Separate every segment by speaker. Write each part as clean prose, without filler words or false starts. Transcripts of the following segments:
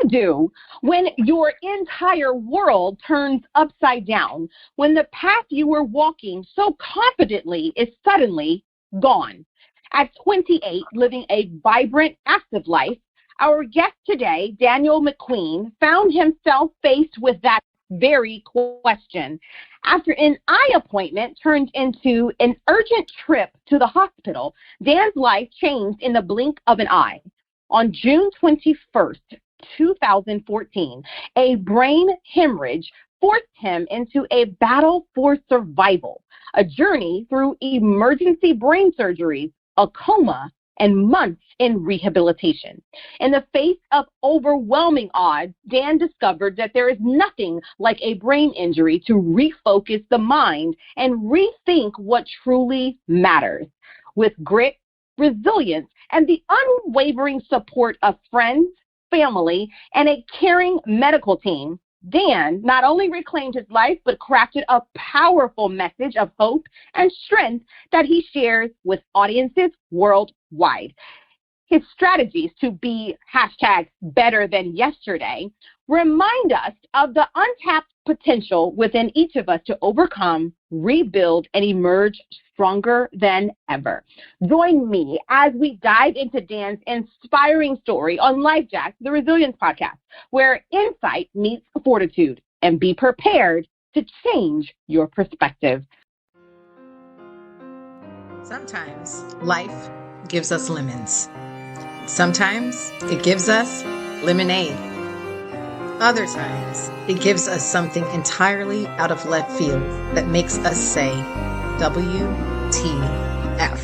Speaker 1: do when your entire world turns upside down, when the path you were walking so confidently is suddenly gone? At 28, living a vibrant, active life, our guest today, Daniel MacQueen, found himself faced with that very question. After an eye appointment turned into an urgent trip to the hospital, Dan's life changed in the blink of an eye. On June 21st, 2014, a brain hemorrhage forced him into a battle for survival, a journey through emergency brain surgeries, a coma, and months in rehabilitation. In the face of overwhelming odds, Dan discovered that there is nothing like a brain injury to refocus the mind and rethink what truly matters. With grit, resilience, and the unwavering support of friends, family, and a caring medical team, Dan not only reclaimed his life, but crafted a powerful message of hope and strength that he shares with audiences worldwide. His strategies to be #better than yesterday remind us of the untapped potential within each of us to overcome, rebuild, and emerge stronger than ever. Join me as we dive into Dan's inspiring story on LifeJack, the Resilience Podcast, where insight meets fortitude, and be prepared to change your perspective.
Speaker 2: Sometimes life gives us lemons. Sometimes it gives us lemonade. Other times it gives us something entirely out of left field that makes us say, WTF.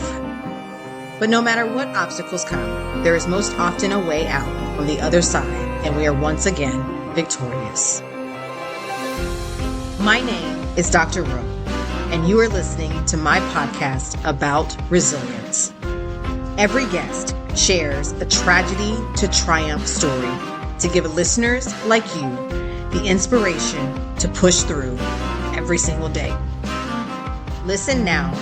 Speaker 2: But no matter what obstacles come, there is most often a way out on the other side, and we are once again victorious. My name is Dr. Rowe, and you are listening to my podcast about resilience. Every guest shares a tragedy to triumph story to give listeners like you the inspiration to push through every single day. Listen now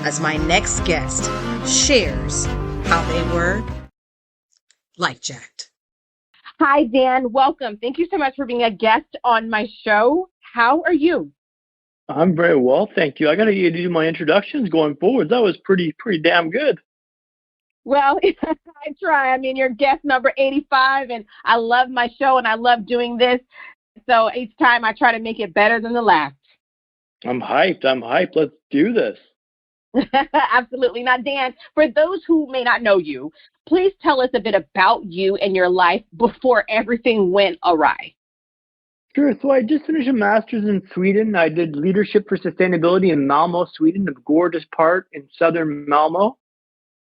Speaker 2: as my next guest shares how they were life-jacked.
Speaker 1: Hi, Dan. Welcome. Thank you so much for being a guest on my show. How are you?
Speaker 3: I'm very well, thank you. I got to do my introductions going forward. That was pretty damn good.
Speaker 1: Well, I try. I mean, you're guest number 85, and I love my show, and I love doing this. So each time I try to make it better than the last.
Speaker 3: I'm hyped. Let's do this.
Speaker 1: Absolutely. Now, Dan, for those who may not know you, please tell us a bit about you and your life before everything went awry.
Speaker 3: Sure. So I just finished a master's in Sweden. I did leadership for sustainability in Malmö, Sweden, a gorgeous part in southern Malmö.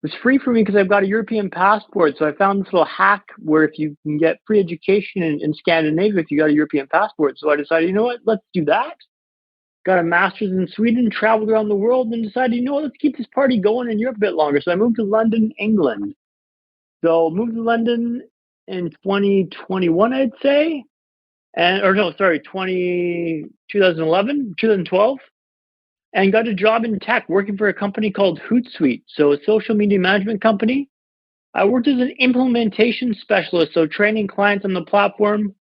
Speaker 3: It was free for me because I've got a European passport. So I found this little hack where if you can get free education in Scandinavia if you got a European passport. So I decided, you know what, let's do that. Got a master's in Sweden, traveled around the world, and decided, you know what, let's keep this party going in Europe a bit longer. So I moved to London, England. So moved to London in 2021, I'd say. 2012. And got a job in tech working for a company called Hootsuite, so a social media management company. I worked as an implementation specialist, so training clients on the platform.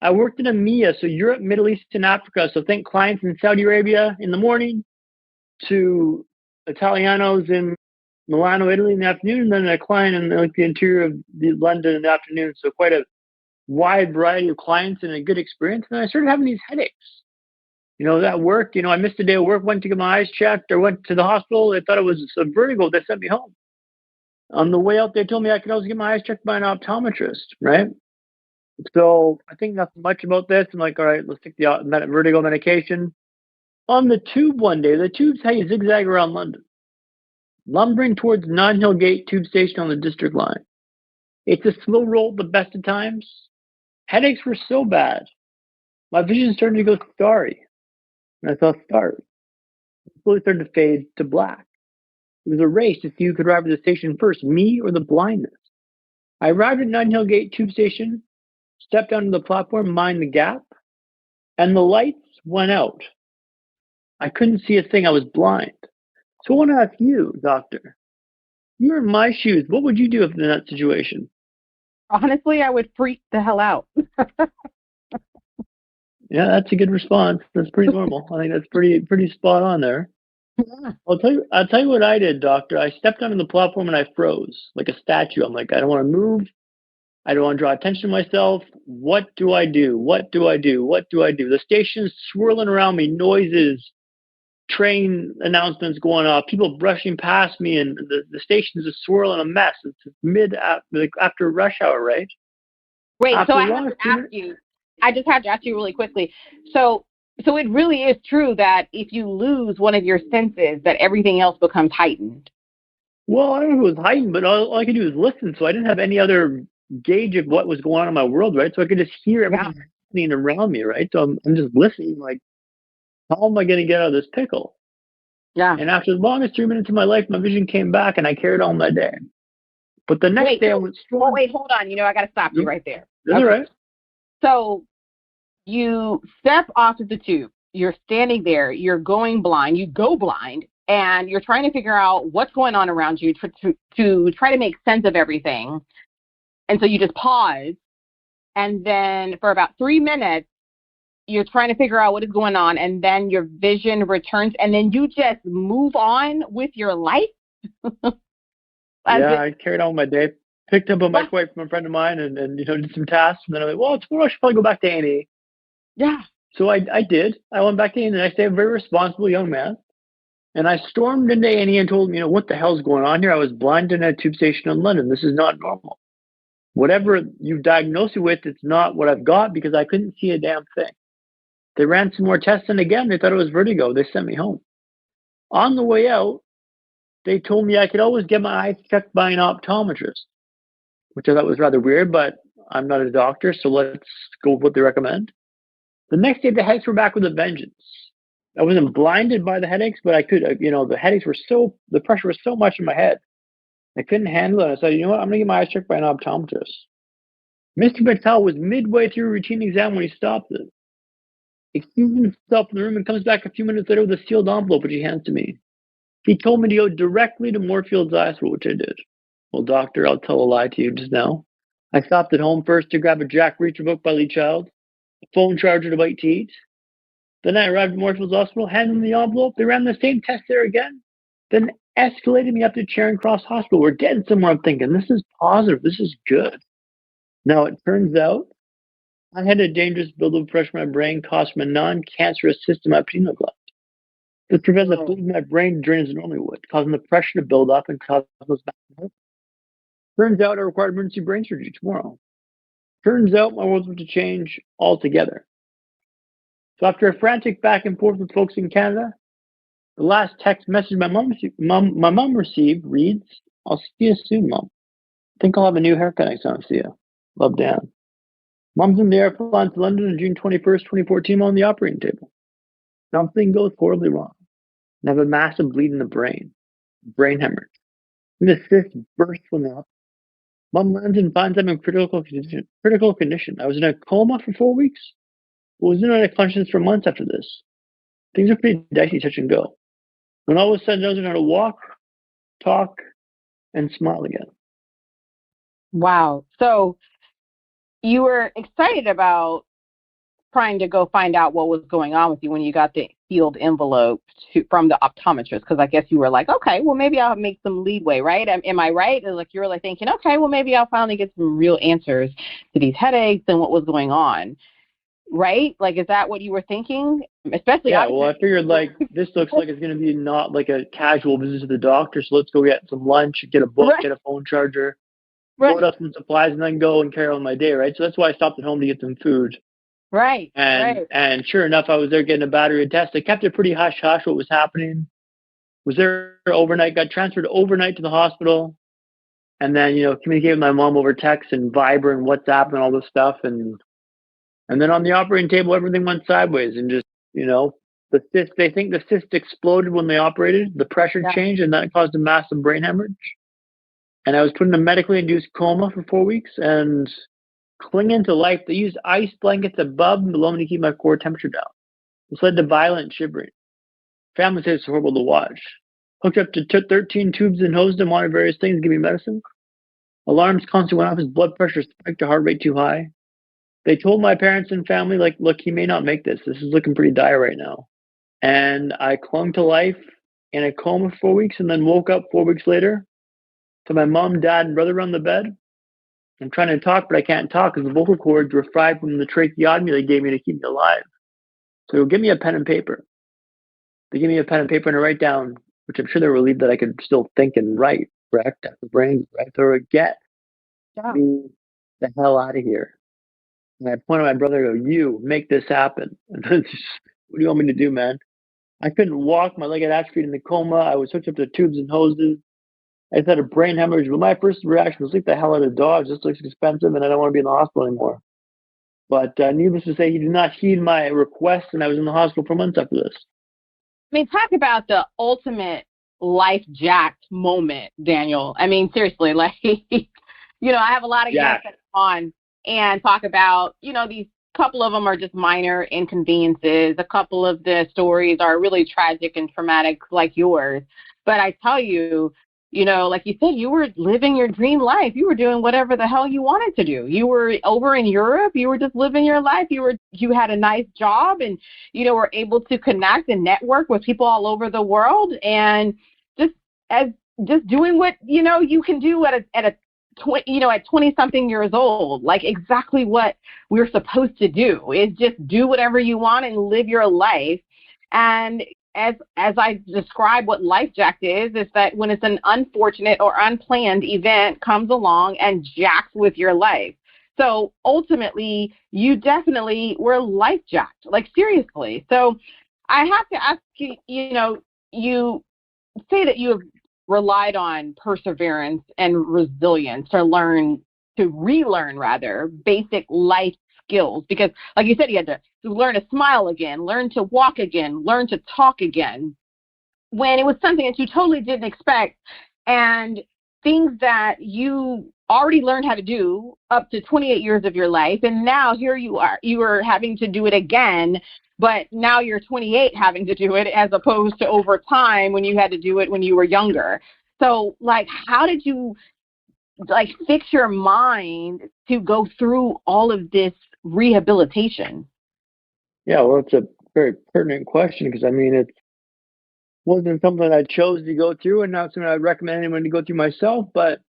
Speaker 3: I worked in EMEA, so Europe, Middle East, and Africa. So think clients in Saudi Arabia in the morning to Italianos in Milano, Italy in the afternoon, and then a client in the interior of London in the afternoon. So quite a wide variety of clients and a good experience. And I started having these headaches. That work, I missed a day of work, went to get my eyes checked or went to the hospital. They thought it was a vertigo. They sent me home. On the way out, they told me I could always get my eyes checked by an optometrist, right? So I think nothing much about this. I'm like, all right, let's take the vertigo medication. On the tube one day, the tube's how you zigzag around London, lumbering towards Notting Hill Gate tube station on the District line. It's a slow roll at the best of times. Headaches were so bad. My vision started to go starry. And I saw stars. It slowly started to fade to black. It was a race to see who could arrive at the station first, me or the blindness. I arrived at Notting Hill Gate tube station, stepped onto the platform, mind the gap, and the lights went out. I couldn't see a thing. I was blind. So I want to ask you, doctor, you're in my shoes. What would you do if in that situation?
Speaker 1: Honestly, I would freak the hell out.
Speaker 3: Yeah, that's a good response. That's pretty normal. I think that's pretty spot on there.
Speaker 1: Yeah.
Speaker 3: I'll tell you what I did, doctor. I stepped onto the platform and I froze like a statue. I'm like, I don't want to move. I don't want to draw attention to myself. What do I do? What do I do? What do I do? The station's swirling around me, noises, train announcements going off, people brushing past me, and the station's a swirl and a mess. It's after rush hour, right?
Speaker 1: Wait, so
Speaker 3: After
Speaker 1: I have
Speaker 3: long
Speaker 1: to ask you. I just have to ask you really quickly. So it really is true that if you lose one of your senses, that everything else becomes heightened.
Speaker 3: Well, I don't know if it was heightened, but all I could do was listen. So I didn't have any other gauge of what was going on in my world, right? So I could just hear everything happening around me, right? So I'm just listening, like, how am I going to get out of this pickle?
Speaker 1: Yeah.
Speaker 3: And after the longest 3 minutes of my life, my vision came back, and I carried on my day. But the next day, I went strong.
Speaker 1: Wait, hold on. I got to stop you right there.
Speaker 3: That's all right.
Speaker 1: So you step off of the tube. You're standing there. You're going blind. You go blind, and you're trying to figure out what's going on around you to try to make sense of everything. And so you just pause, and then for about 3 minutes, you're trying to figure out what is going on, and then your vision returns, and then you just move on with your life.
Speaker 3: Yeah, I carried on my day. Picked up a microwave from a friend of mine, and did some tasks, and then I'm like, well, tomorrow I should probably go back to A&E.
Speaker 1: Yeah.
Speaker 3: So I did. I went back to A&E the next day, a very responsible young man, and I stormed into A&E and told him, what the hell's going on here? I was blind in a tube station in London. This is not normal. Whatever you've diagnosed me with, it's not what I've got, because I couldn't see a damn thing. They ran some more tests, and again, they thought it was vertigo. They sent me home. On the way out, they told me I could always get my eyes checked by an optometrist, which I thought was rather weird, but I'm not a doctor, so let's go with what they recommend. The next day, the headaches were back with a vengeance. I wasn't blinded by the headaches, but I could, the headaches were the pressure was so much in my head. I couldn't handle it. I said, I'm going to get my eyes checked by an optometrist. Mr. Patel was midway through a routine exam when he stopped it. Excused himself in the room and comes back a few minutes later with a sealed envelope, which he hands to me. He told me to go directly to Moorfield's Eye Hospital, which I did. Well, doctor, I'll tell a lie to you just now. I stopped at home first to grab a Jack Reacher book by Lee Child, a phone charger to bite to eat. Then I arrived at Moorfield's Hospital, handed them the envelope. They ran the same test there again. Then escalated me up to Charing Cross Hospital. We're getting somewhere. I'm thinking, this is positive. This is good. Now, it turns out I had a dangerous buildup of pressure in my brain caused from a non-cancerous system of pineal gland. This prevents the fluid in my brain to drain as it normally would, causing the pressure to build up and cause those back to hurt. Turns out I require emergency brain surgery tomorrow. Turns out my world's about to change altogether. So after a frantic back and forth with folks in Canada, the last text message my mom received reads, "I'll see you soon, Mom. Think I'll have a new haircut next time I see you. Love, Dan." Mom's in the airplane to London on June 21st, 2014. I'm on the operating table. Something goes horribly wrong. And I have a massive bleed in the brain hemorrhage. And the cyst bursts when they're up. Mom lands and finds I'm in critical condition. I was in a coma for 4 weeks. I was in unconscious for months after this. Things are pretty dicey, touch and go. When all of a sudden I learned how to walk, talk, and smile again.
Speaker 1: Wow. So you were excited about trying to go find out what was going on with you when you got the sealed envelope from the optometrist, because I guess you were like, okay, well, maybe I'll make some leadway, right? Am I right? Like you were like thinking, okay, well, maybe I'll finally get some real answers to these headaches and what was going on, right? Like, is that what you were thinking? Especially,
Speaker 3: yeah. Well, I figured like this looks like it's going to be not like a casual visit to the doctor, so let's go get some lunch, get a book, get a phone charger, load up some supplies, and then go and carry on my day, right? So that's why I stopped at home to get some food.
Speaker 1: Right.
Speaker 3: And sure enough, I was there getting a battery of tests. I kept it pretty hush-hush what was happening. Was there overnight, got transferred overnight to the hospital. And then, communicated with my mom over text and Viber and WhatsApp and all this stuff. And then on the operating table, everything went sideways. And just, the cyst, they think the cyst exploded when they operated. The pressure changed, and that caused a massive brain hemorrhage. And I was put in a medically induced coma for 4 weeks. And clinging to life, they used ice blankets above and below me to keep my core temperature down. This led to violent shivering. Family says it's horrible to watch. Hooked up to 13 tubes and hosed him on various things to give me medicine. Alarms constantly went off. His blood pressure spiked, a heart rate too high. They told my parents and family, like, look, he may not make this. This is looking pretty dire right now. And I clung to life in a coma for 4 weeks and then woke up 4 weeks later to my mom, dad, and brother on the bed. I'm trying to talk, but I can't talk because the vocal cords were fried from the tracheotomy they gave me to keep me alive. So give me a pen and paper. They give me a pen and paper and I write down, which I'm sure they're relieved that I could still think and write, correct? That's the brain, right? So get me the hell out of here. And I point at my brother and go, you make this happen. And then just, what do you want me to do, man? I couldn't walk. My leg had atrophied in the coma. I was hooked up to tubes and hoses. I just had a brain hemorrhage. But my first reaction was, leave the hell out of dogs. This looks expensive and I don't want to be in the hospital anymore. But needless to say, he did not heed my request and I was in the hospital for months after this.
Speaker 1: I mean, talk about the ultimate life jacked moment, Daniel. I mean, seriously, like, I have a lot of guests that come on and talk about, these couple of them are just minor inconveniences. A couple of the stories are really tragic and traumatic like yours. But I tell you, like you said, you were living your dream life. You were doing whatever the hell you wanted to do. You were over in Europe. You were just living your life. You had a nice job and, were able to connect and network with people all over the world and just doing what, you can do at 20 something years old, like exactly what we're supposed to do is just do whatever you want and live your life. And as I describe what life jacked is that when it's an unfortunate or unplanned event comes along and jacks with your life. So ultimately, you definitely were life jacked, like seriously. So I have to ask you, you say that you have relied on perseverance and resilience to relearn basic life skills, because like you said, you had to learn to smile again, learn to walk again, learn to talk again, when it was something that you totally didn't expect, and things that you already learned how to do up to 28 years of your life, and now here you are having to do it again, but now you're 28 having to do it as opposed to over time when you had to do it when you were younger. So, like, how did you fix your mind to go through all of this rehabilitation?
Speaker 3: Yeah, well, it's a very pertinent question because, I mean, it wasn't something I chose to go through and not something I'd recommend anyone to go through myself. But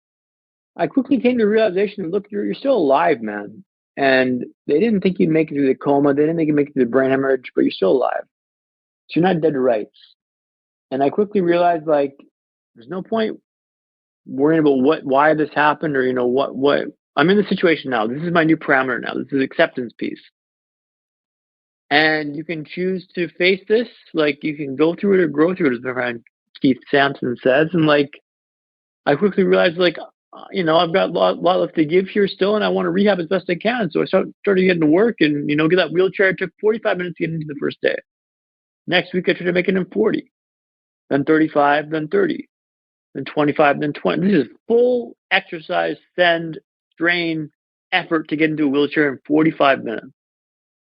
Speaker 3: I quickly came to the realization that, look, you're still alive, man. And they didn't think you'd make it through the coma. They didn't think you'd make it through the brain hemorrhage, but you're still alive. So you're not dead to rights. And I quickly realized, like, there's no point worrying about why this happened or, what. I'm in the situation now. This is my new parameter now. This is acceptance piece. And you can choose to face this, like you can go through it or grow through it, as my friend Keith Sampson says. And like, I quickly realized, like, I've got a lot left to give here still, and I want to rehab as best I can. So I started getting to work and, get that wheelchair. It took 45 minutes to get into the first day. Next week, I tried to make it in 40, then 35, then 30, then 25, then 20. This is full exercise, send, strain, effort to get into a wheelchair in 45 minutes.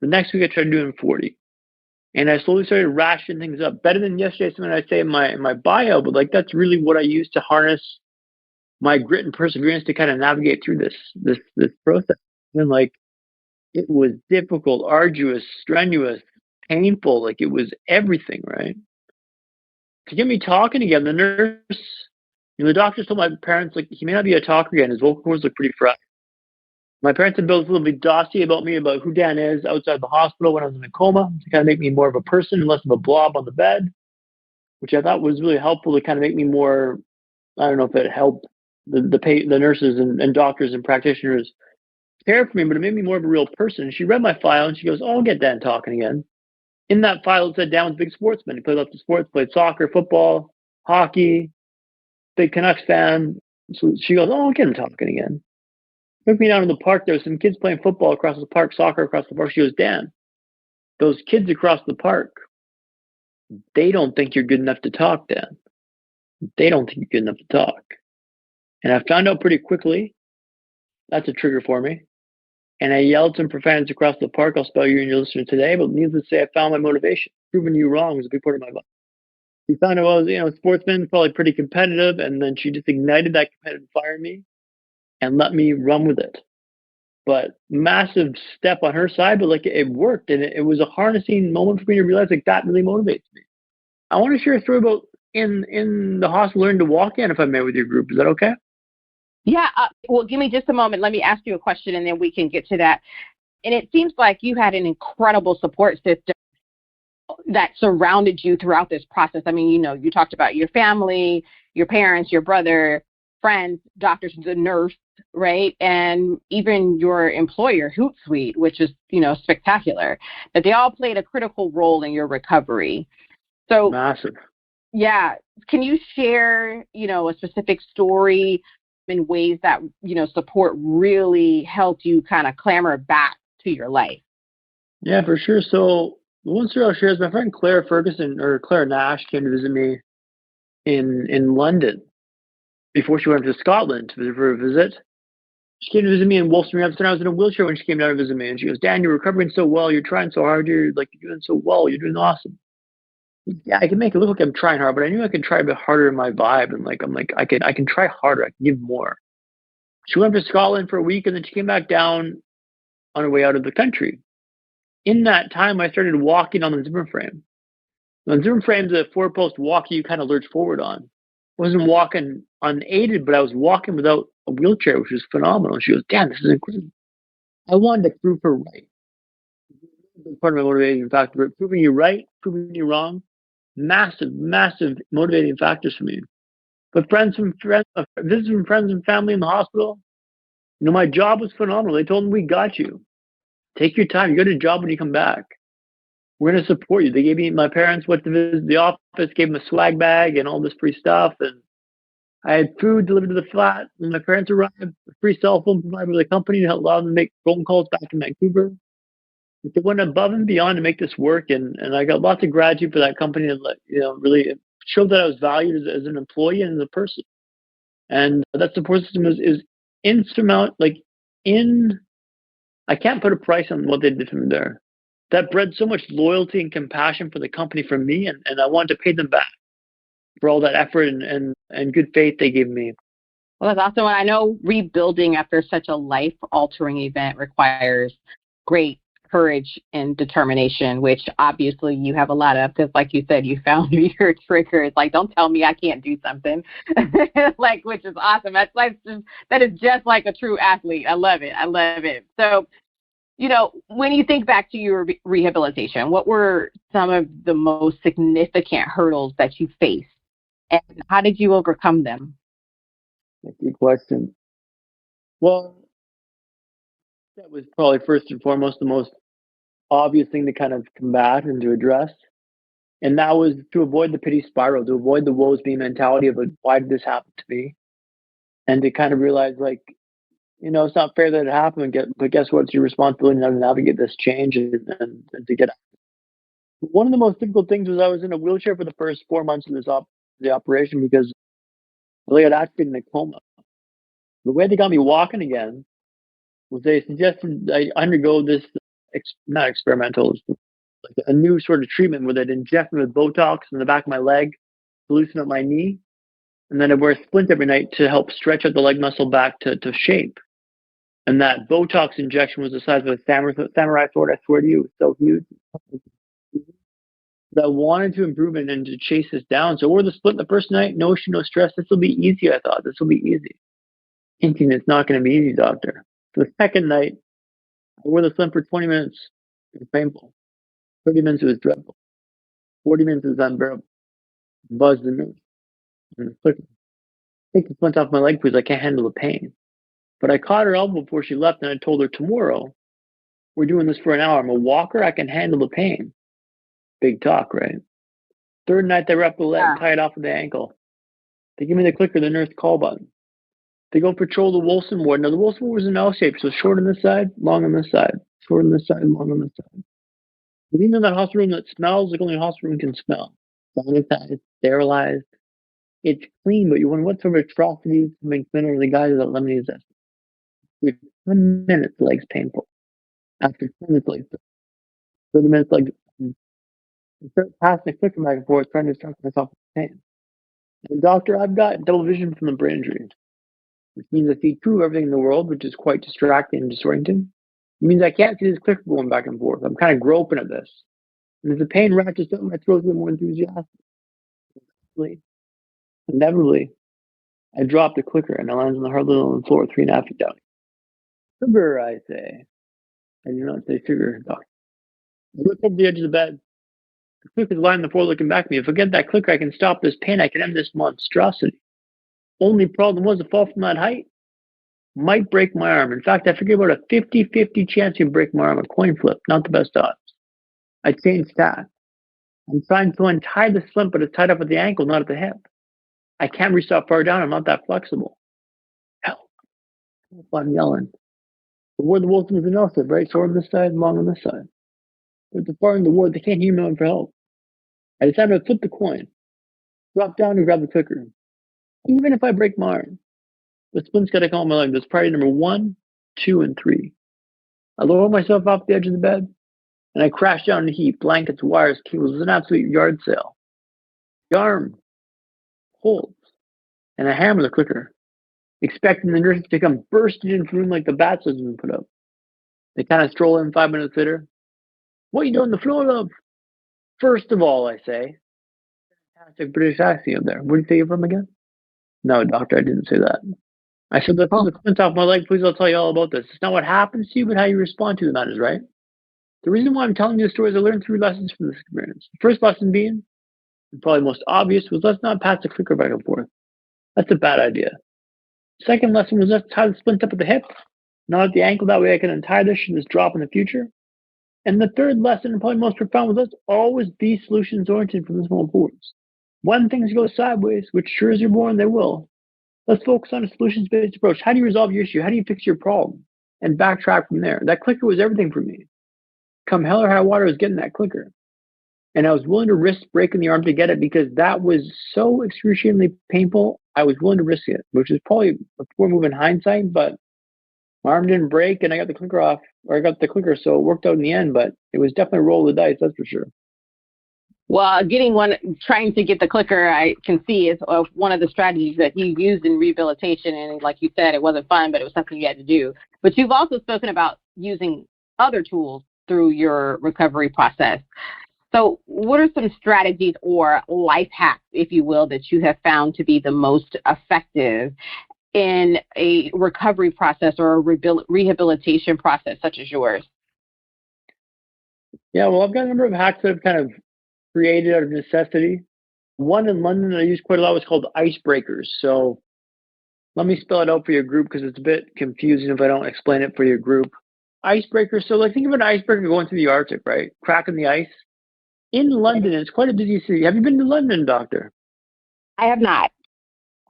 Speaker 3: The next week, I tried to do it in 40. And I slowly started rationing things up. Better than yesterday, something I say in my bio, but like that's really what I use to harness my grit and perseverance to kind of navigate through this process. And like it was difficult, arduous, strenuous, painful. Like it was everything, right? To get me talking again, the nurse, the doctors told my parents, like, he may not be a talker again. His vocal cords look pretty fried. My parents had built a little bit dossier about me, about who Dan is outside the hospital when I was in a coma, to kind of make me more of a person and less of a blob on the bed, which I thought was really helpful to kind of make me more, I don't know if it helped the nurses and doctors and practitioners care for me, but it made me more of a real person. And she read my file and she goes, oh, I'll get Dan talking again. In that file, it said Dan was a big sportsman. He played lots of sports, played soccer, football, hockey, big Canucks fan. So she goes, oh, I'll get him talking again. Took me down to the park. There were some kids playing football across the park, soccer across the park. She goes, Dan, those kids across the park, they don't think you're good enough to talk, Dan. They don't think you're good enough to talk. And I found out pretty quickly that's a trigger for me. And I yelled some profanities across the park. I'll spell you and your listener today, but needless to say, I found my motivation. Proving you wrong was a big part of my life. She found out I was, a sportsman, probably pretty competitive, and then she just ignited that competitive fire in me and let me run with it. but massive step on her side, but like it worked, and it was a harnessing moment for me to realize like that really motivates me. I want to share a story about in the hospital learning to walk in, if I may, with your group. Is that okay?
Speaker 1: Yeah. Well, give me just a moment. Let me ask you a question, and then we can get to that. And it seems like you had an incredible support system that surrounded you throughout this process. I mean, you talked about your family, your parents, your brother, friends, doctors, the nurse, right? And even your employer, Hootsuite, which is, spectacular, that they all played a critical role in your recovery. So,
Speaker 3: massive.
Speaker 1: Yeah. Can you share, a specific story in ways that, support really helped you kind of clamor back to your life?
Speaker 3: Yeah, for sure. So the one story I'll share is my friend Claire Ferguson, or Claire Nash, came to visit me in London before she went to Scotland for a visit. She came to visit me in Wolverhampton. I was in a wheelchair when she came down to visit me, and she goes, "Dan, you're recovering so well. You're trying so hard. You're doing so well. You're doing awesome." Yeah, I can make it look like I'm trying hard, but I knew I could try a bit harder in my vibe, and I can try harder. I can give more. She went to Scotland for a week, and then she came back down on her way out of the country. In that time, I started walking on the Zimmer frame. On Zimmer frame's a four-post walkie you kind of lurch forward on. I wasn't walking unaided, but I was walking without a wheelchair, which was phenomenal. And she goes, "Damn, this is incredible." I wanted to prove her right. Part of my motivating factor, proving you right, proving you wrong, massive, massive motivating factors for me. But visits from friends and family in the hospital, my job was phenomenal. They told me, "We got you. Take your time. You got a job when you come back. We're going to support you." They gave me, my parents went to visit the office, gave them a swag bag and all this free stuff. And I had food delivered to the flat when my parents arrived, a free cell phone provided by the company to allow them to make phone calls back in Vancouver. They went above and beyond to make this work. And I got lots of gratitude for that company. And, really showed that I was valued as an employee and as a person. And that support system is insurmountable. I can't put a price on what they did for me there. That bred so much loyalty and compassion for the company from me, and I wanted to pay them back for all that effort and good faith they gave me.
Speaker 1: Well, that's awesome. And I know rebuilding after such a life-altering event requires great courage and determination, which obviously you have a lot of, because like you said, you found your triggers. Like, don't tell me I can't do something, which is awesome. That is just like a true athlete. I love it. I love it. So, when you think back to your rehabilitation, what were some of the most significant hurdles that you faced, and how did you overcome them?
Speaker 3: Good question. Well, that was probably first and foremost the most obvious thing to kind of combat and to address. And that was to avoid the pity spiral, to avoid the woes me mentality of like, why did this happen to me? And to kind of realize it's not fair that it happened, but guess what? It's your responsibility now to navigate this change and to get out. One of the most difficult things was I was in a wheelchair for the first 4 months of the operation because I got activated in a coma. The way they got me walking again was they suggested I undergo this, not experimental, like a new sort of treatment where they'd inject me with Botox in the back of my leg to loosen up my knee. And then I'd wear a splint every night to help stretch out the leg muscle back to shape. And that Botox injection was the size of a samurai sword, I swear to you. It was so huge. But I wanted to improve it and to chase this down. So I wore the splint the first night, no issue, no stress. This will be easy, I thought. This will be easy. Hinting it's not going to be easy, doctor. So the second night, I wore the splint for 20 minutes. It was painful. 30 minutes, it was dreadful. 40 minutes, it was unbearable. Buzzed the nose. And quickly, take the splint off my leg, please. I can't handle the pain. But I caught her elbow before she left, and I told her, tomorrow, we're doing this for an hour. I'm a walker. I can handle the pain. Big talk, right? Third night, they wrap the leg, tie it off with the ankle. They give me the clicker, the nurse call button. They go patrol the Wilson ward. Now, the Wilson ward was an L shape, so short on this side, long on this side. Short on this side, long on this side. But even in that hospital room that smells like only a hospital room can smell. Sanitized, sterilized. It's clean, but you wonder what sort of atrocities make thinner the guys that lemonade zest. With 10 minutes, the leg's painful. After 10 minutes, like 30 minutes, like I start passing the clicker back and forth, trying to distract myself with pain. And doctor, I've got double vision from the brain injury. which means I see through everything in the world, which is quite distracting and disorienting. It means I can't see this clicker going back and forth. I'm kind of groping at this. And as the pain ratchets up, my throat's a little more enthusiastic. Inevitably, I drop the clicker and it lands on the hard linen on the floor 3.5 feet down. Sugar, I say. I do not say sugar, doctor. I look over the edge of the bed. The clicker's lying on the floor looking back at me. If I get that clicker, I can stop this pain. I can end this monstrosity. Only problem was the fall from that height might break my arm. In fact, I figured about a 50-50 chance you'd break my arm. A coin flip, not the best odds. I changed tack. I'm trying to untie the splint, but it's tied up at the ankle, not at the hip. I can't reach that far down. I'm not that flexible. Help. I'm yelling. The ward the Wilson is an L said, right? Sword on this side, long on this side. But the far in the ward, they can't hear me for help. I decided to flip the coin, drop down and grab the clicker. Even if I break my arm, the splint's got to come on my leg. That's priority number 1, 2, and 3. I lower myself off the edge of the bed, and I crash down in a heap. Blankets, wires, cables. It was an absolute yard sale. The arm holds, and I hammer the clicker, expecting the nurses to come bursting into the room like the bats has been put up. They kind of stroll in 5 minutes later. What are you doing on the floor, love? First of all, I say. Fantastic British accent there. Where did you say you're from again? No, doctor, I didn't say that. I said, let's pull the splint off my leg. Please, I'll tell you all about this. It's not what happens to you, but how you respond to it matters, right? The reason why I'm telling you this story is I learned 3 lessons from this experience. The first lesson being, and probably most obvious, was let's not pass the clicker back and forth. That's a bad idea. Second lesson was let's tie the splint up at the hip, not at the ankle. That way I can untie this should this drop in the future. And the third lesson, and probably most profound, was let's always be solutions oriented from this moment forwards. When things go sideways, which sure as you're born they will, let's focus on a solutions-based approach. How do you resolve your issue? How do you fix your problem? And backtrack from there. That clicker was everything for me. Come hell or high water, I was getting that clicker. And I was willing to risk breaking the arm to get it because that was so excruciatingly painful. I was willing to risk it, which is probably a poor move in hindsight, but my arm didn't break and I got the clicker off, or I got the clicker, so it worked out in the end, but it was definitely a roll of the dice, that's for sure.
Speaker 1: Well, trying to get the clicker, I can see is one of the strategies that you used in rehabilitation. And like you said, it wasn't fun, but it was something you had to do. But you've also spoken about using other tools through your recovery process. So what are some strategies or life hacks, if you will, that you have found to be the most effective in a recovery process or a rehabilitation process such as yours?
Speaker 3: Yeah, well, I've got a number of hacks that I've kind of created out of necessity. One in London that I use quite a lot was called icebreakers. So let me spell it out for your group because it's a bit confusing if I don't explain it for your group. Icebreakers. So like think of an icebreaker going through the Arctic, right? Cracking the ice. In London, it's quite a busy city. Have you been to London, doctor?
Speaker 1: I have not.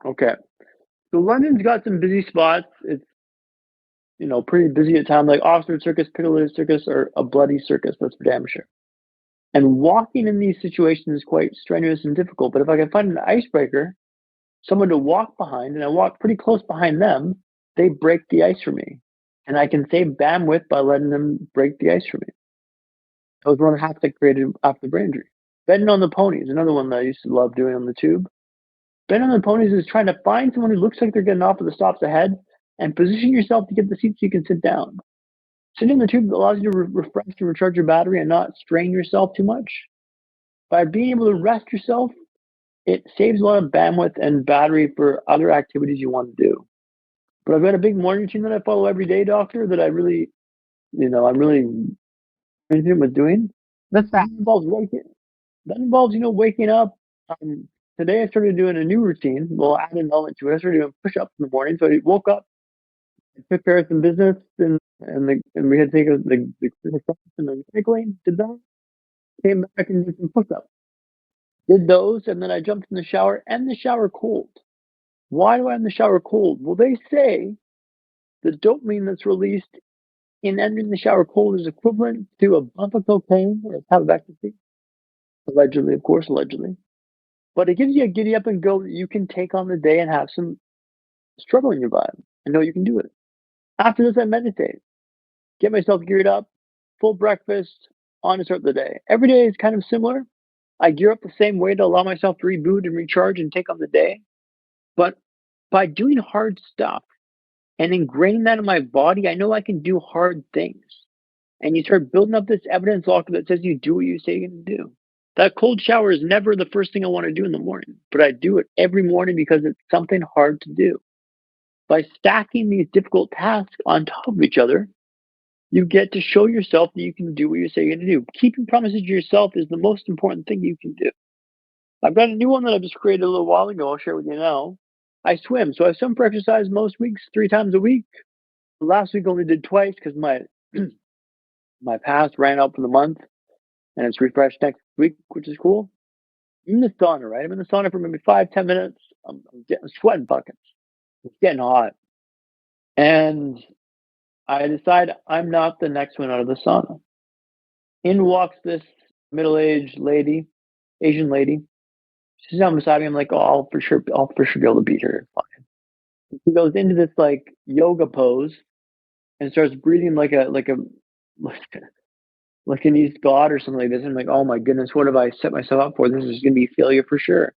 Speaker 3: Okay. So London's got some busy spots. It's, pretty busy at times, like Oxford Circus, Piccadilly Circus, or a bloody circus, that's for damn sure. And walking in these situations is quite strenuous and difficult. But if I can find an icebreaker, someone to walk behind, and I walk pretty close behind them, they break the ice for me. And I can save bandwidth by letting them break the ice for me. That was one of the hacks I created after the brain injury. Betting on the ponies, another one that I used to love doing on the tube. Betting on the ponies is trying to find someone who looks like they're getting off at the stops ahead and position yourself to get the seat so you can sit down. Sitting in the tube allows you to refresh and recharge your battery and not strain yourself too much. By being able to rest yourself, it saves a lot of bandwidth and battery for other activities you want to do. But I've got a big morning routine that I follow every day, doctor, that I'm really with doing.
Speaker 1: What's that?
Speaker 3: That involves waking up. Today I started doing a new routine. Well, add an element to it. I started doing push-ups in the morning. So I woke up, I took care of some business, and we had to take the and the cycling. Did that. Came back and did some push-ups. Did those, and then I jumped in the shower, and the shower cold. Why do I have the shower cold? Well, they say the dopamine that's released in entering the shower cold is equivalent to a bump of cocaine or a tab of ecstasy. Allegedly, of course, allegedly. But it gives you a giddy up and go that you can take on the day and have some struggle in your vibe. I know you can do it. After this, I meditate. Get myself geared up, full breakfast, on to start the day. Every day is kind of similar. I gear up the same way to allow myself to reboot and recharge and take on the day. But by doing hard stuff, and ingrain that in my body, I know I can do hard things. And you start building up this evidence locker that says you do what you say you're going to do. That cold shower is never the first thing I want to do in the morning, but I do it every morning because it's something hard to do. By stacking these difficult tasks on top of each other, you get to show yourself that you can do what you say you're going to do. Keeping promises to yourself is the most important thing you can do. I've got a new one that I just created a little while ago. I'll share with you now. I swim. So I swim for exercise most weeks, 3 times a week. Last week only did twice because my my pass ran out for the month and it's refreshed next week, which is cool. I'm in the sauna, right? I'm in the sauna for maybe 5-10 minutes. I'm sweating buckets. It's getting hot. And I decide I'm not the next one out of the sauna. In walks this middle-aged lady, Asian lady. She's down beside me. I'm like, oh, I'll for sure be able to beat her. Fine. She goes into this like yoga pose and starts breathing like an East God or something like this. I'm like, oh my goodness, what have I set myself up for? This is going to be failure for sure.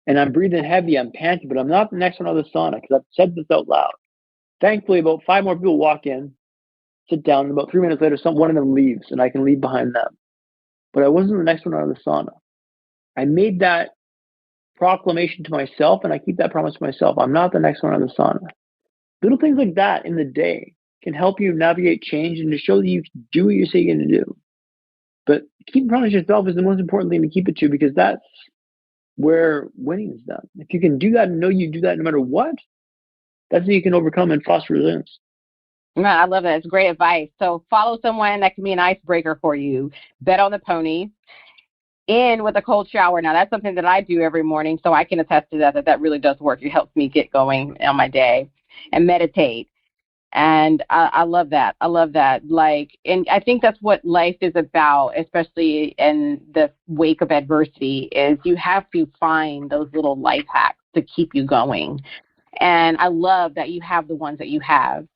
Speaker 3: And I'm breathing heavy, I'm panting, but I'm not the next one out of the sauna because I've said this out loud. Thankfully, about 5 more people walk in, sit down, and about 3 minutes later, one of them leaves, and I can leave behind them. But I wasn't the next one out of the sauna. I made that proclamation to myself, and I keep that promise to myself. I'm not the next one out of the sauna. Little things like that in the day can help you navigate change and to show that you can do what you say you're going to do. But keeping promise to yourself is the most important thing to keep it to because that's where winning is done. If you can do that and know you do that no matter what, that's how you can overcome and foster resilience.
Speaker 1: I love that. It's great advice. So follow someone that can be an icebreaker for you. Bet on the ponies. In with a cold shower. Now, that's something that I do every morning, so I can attest to that really does work. It helps me get going on my day. And meditate. And I love that. I love that. And I think that's what life is about, especially in the wake of adversity, is you have to find those little life hacks to keep you going. And I love that you have the ones that you have.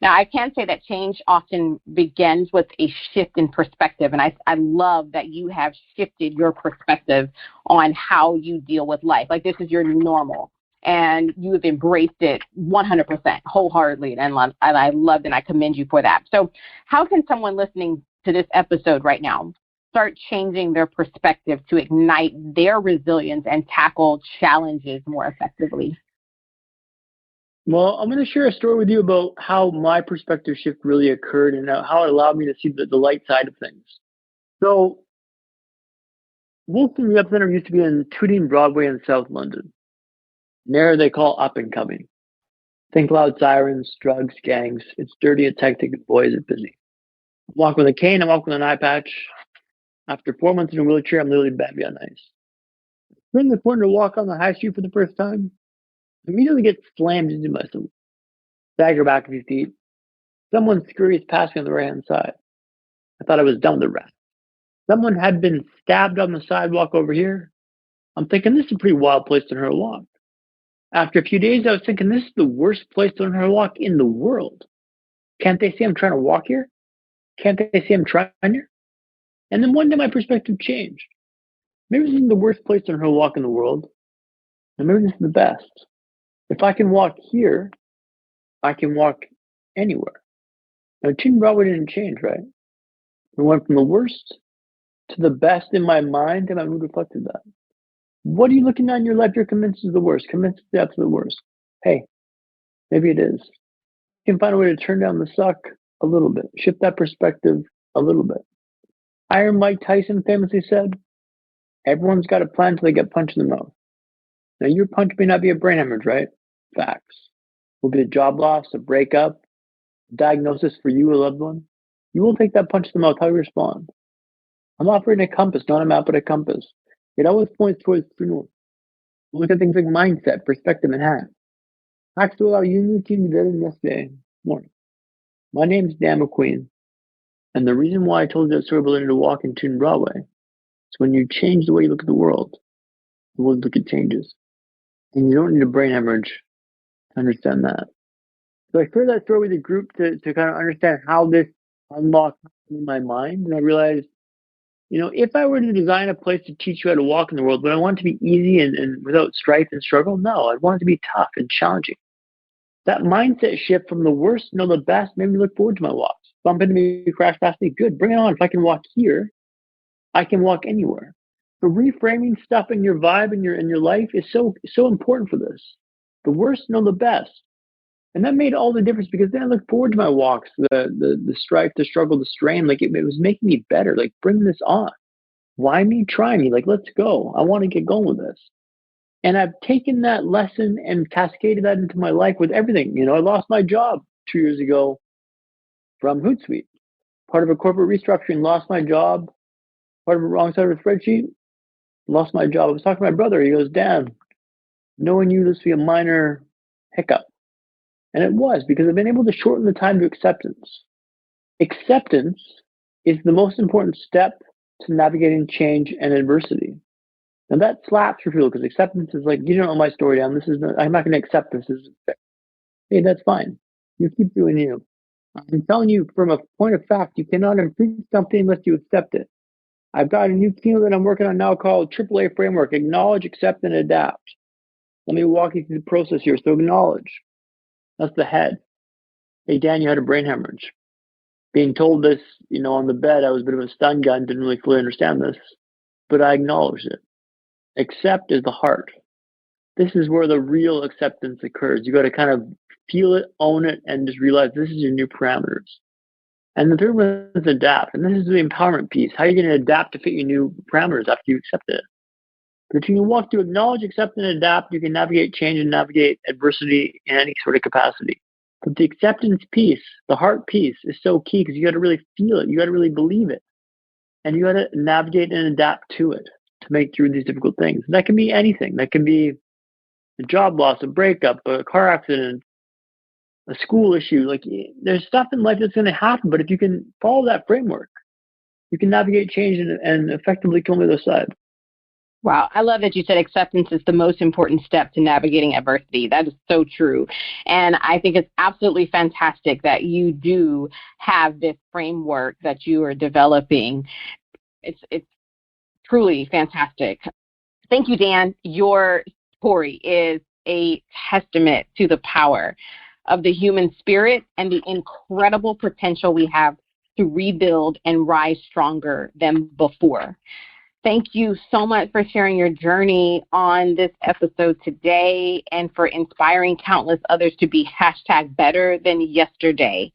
Speaker 1: Now, I can say that change often begins with a shift in perspective, and I love that you have shifted your perspective on how you deal with life. Like, this is your new normal, and you have embraced it 100% wholeheartedly, and I love and I commend you for that. So how can someone listening to this episode right now start changing their perspective to ignite their resilience and tackle challenges more effectively?
Speaker 3: Well, I'm going to share a story with you about how my perspective shift really occurred and how it allowed me to see the light side of things. So, Wolfson, the Epicenter, used to be in Tooting Broadway in South London. An area they call up and coming. Think loud sirens, drugs, gangs. It's dirty, it's hectic, and boy, is it busy. I walk with a cane, I walk with an eye patch. After 4 months in a wheelchair, I'm literally Bambi on ice. Turn the corner to walk on the high street for the first time. Immediately get slammed into myself. Stagger back a few feet. Someone scurries past me on the right-hand side. I thought I was done with the rest. Someone had been stabbed on the sidewalk over here. I'm thinking, this is a pretty wild place to learn how to walk. After a few days, I was thinking, this is the worst place to learn how to walk in the world. Can't they see I'm trying to walk here? Can't they see I'm trying here? And then one day my perspective changed. Maybe this isn't the worst place to learn how to walk in the world. And maybe this is the best. If I can walk here, I can walk anywhere. Now, Tooting Broadway didn't change, right? We went from the worst to the best in my mind, and my mood reflected that. What are you looking at in your life you're convinced is the worst? Convinced it's the absolute worst. Hey, maybe it is. You can find a way to turn down the suck a little bit, shift that perspective a little bit. Iron Mike Tyson famously said, everyone's got a plan until they get punched in the mouth. Now, your punch may not be a brain hemorrhage, right? Facts. Will be a job loss, a breakup, a diagnosis for you, a loved one. You will take that punch in the mouth. How you respond? I'm operating a compass, not a map, but a compass. It always points towards the north. Look at things like mindset, perspective, and hacks. Hacks to allow you and your team to do better than yesterday morning. My name is Dan MacQueen, and the reason why I told you that story about learning to walk in Tooting Broadway is when you change the way you look at the world look at changes. And you don't need a brain hemorrhage to understand that. So I shared that story with the group to kind of understand how this unlocked in my mind. And I realized, if I were to design a place to teach you how to walk in the world, would I want it to be easy and without strife and struggle? No, I'd want it to be tough and challenging. That mindset shift from the worst to the best made me look forward to my walks. Bump into me, crash past me, good, bring it on. If I can walk here, I can walk anywhere. So reframing stuff in your vibe in your life is so important for this. The worst, the best. And that made all the difference because then I look forward to my walks, the strife, the struggle, the strain. Like it was making me better. Like bring this on. Why me? Try me. Like let's go. I want to get going with this. And I've taken that lesson and cascaded that into my life with everything. I lost my job 2 years ago from Hootsuite. Part of a corporate restructuring, lost my job. Part of a wrong side of a spreadsheet, lost my job. I was talking to my brother. He goes, Dan, knowing you, this would be a minor hiccup. And it was because I've been able to shorten the time to acceptance. Acceptance is the most important step to navigating change and adversity. And that slaps for people because acceptance is like, you don't know my story, Dan. I'm not going to accept this. Hey, that's fine. You keep doing you. I'm telling you from a point of fact, you cannot improve something unless you accept it. I've got a new keynote that I'm working on now called AAA Framework, Acknowledge, Accept, and Adapt. Let me walk you through the process here. So acknowledge. That's the head. Hey, Dan, you had a brain hemorrhage. Being told this, on the bed, I was a bit of a stun gun, didn't really fully understand this, but I acknowledged it. Accept is the heart. This is where the real acceptance occurs. You got to kind of feel it, own it, and just realize this is your new parameters. And the third one is adapt. And this is the empowerment piece. How are you going to adapt to fit your new parameters after you accept it? But if you can walk through acknowledge, accept, and adapt, you can navigate change and navigate adversity in any sort of capacity. But the acceptance piece, the heart piece, is so key because you got to really feel it. You got to really believe it. And you got to navigate and adapt to it to make through these difficult things. And that can be anything. That can be a job loss, a breakup, a car accident, a school issue. Like there's stuff in life that's going to happen, but if you can follow that framework, you can navigate change and effectively come to the other side.
Speaker 1: Wow. I love that you said acceptance is the most important step to navigating adversity. That is so true. And I think it's absolutely fantastic that you do have this framework that you are developing. It's truly fantastic. Thank you, Dan. Your story is a testament to the power of the human spirit and the incredible potential we have to rebuild and rise stronger than before. Thank you so much for sharing your journey on this episode today and for inspiring countless others to be #better than yesterday.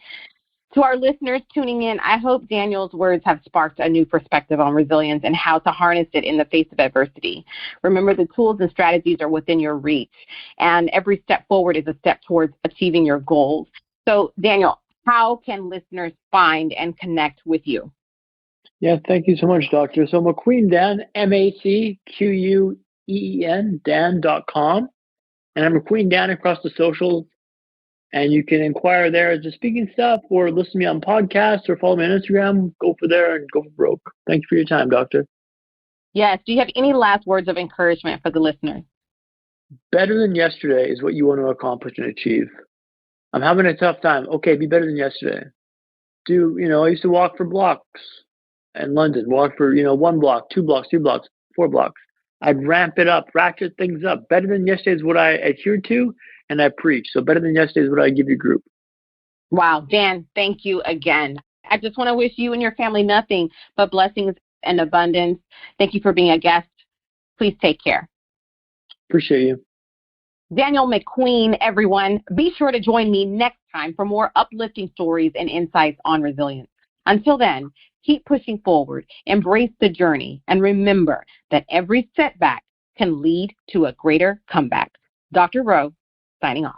Speaker 1: To our listeners tuning in, I hope Daniel's words have sparked a new perspective on resilience and how to harness it in the face of adversity. Remember, the tools and strategies are within your reach, and every step forward is a step towards achieving your goals. So, Daniel, how can listeners find and connect with you?
Speaker 3: Yeah, thank you so much, Doctor. So MacQueen Dan, MacQueen, Dan.com. And I'm MacQueen Dan across the socials. And you can inquire there as the speaking stuff or listen to me on podcasts or follow me on Instagram. Go for there and go for broke. Thank you for your time, Doctor.
Speaker 1: Yes. Do you have any last words of encouragement for the listeners?
Speaker 3: Better than yesterday is what you want to accomplish and achieve. I'm having a tough time. Okay, be better than yesterday. I used to walk for blocks in London. Walk for, 1 block, 2 blocks, 3 blocks, 4 blocks. I'd ramp it up, ratchet things up. Better than yesterday is what I adhere to and I preach. So better than yesterday is what I give your group.
Speaker 1: Wow, Dan, thank you again. I just want to wish you and your family nothing but blessings and abundance. Thank you for being a guest. Please take care.
Speaker 3: Appreciate you.
Speaker 1: Daniel MacQueen, everyone. Be sure to join me next time for more uplifting stories and insights on resilience. Until then, keep pushing forward, embrace the journey, and remember that every setback can lead to a greater comeback. Dr. Rowe, signing off.